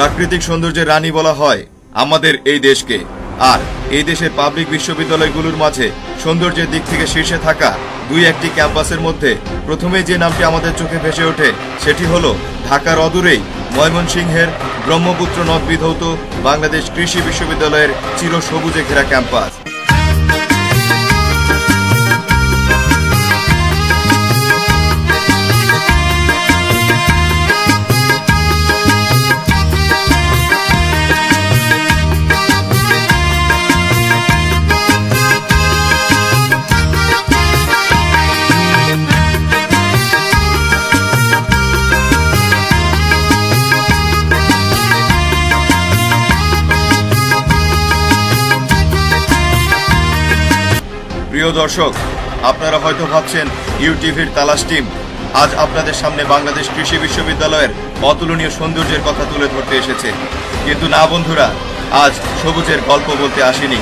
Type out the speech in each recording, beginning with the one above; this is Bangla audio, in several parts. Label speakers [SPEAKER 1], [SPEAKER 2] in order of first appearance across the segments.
[SPEAKER 1] প্রাকৃতিক সৌন্দর্যের রানী বলা হয় আমাদের এই দেশকে। আর এই দেশের পাবলিক বিশ্ববিদ্যালয়গুলোর মাঝে সৌন্দর্যের দিক থেকে শীর্ষে থাকা দুই একটি ক্যাম্পাসের মধ্যে প্রথমে যে নামটি আমাদের চোখে ভেসে ওঠে সেটি হলো ঢাকার অদূরেই ময়মনসিংহের ব্রহ্মপুত্র নদ বিধৌত বাংলাদেশ কৃষি বিশ্ববিদ্যালয়ের চিরসবুজে ঘেরা ক্যাম্পাস। প্রিয় দর্শক, আপনারা হয়তো ভাবছেন ইউটিভির তালাশ টিম আজ আপনাদের সামনে বাংলাদেশ কৃষি বিশ্ববিদ্যালয়ের অতুলনীয় সৌন্দর্যের কথা তুলে ধরতে এসেছে। কিন্তু না বন্ধুরা, আজ সবুজের গল্প বলতে আসেনি,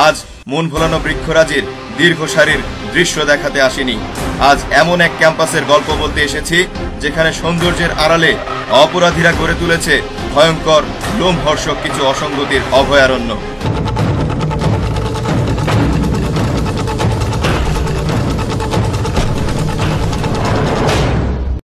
[SPEAKER 1] আজ মন ভোলানো বৃক্ষরাজির দীর্ঘ সারির দৃশ্য দেখাতে আসেনি। আজ এমন এক ক্যাম্পাসের গল্প বলতে এসেছি যেখানে সৌন্দর্যের আড়ালে অপরাধীরা গড়ে তুলেছে ভয়ঙ্কর লোমহর্ষক কিছু অসঙ্গতির অভয়ারণ্য।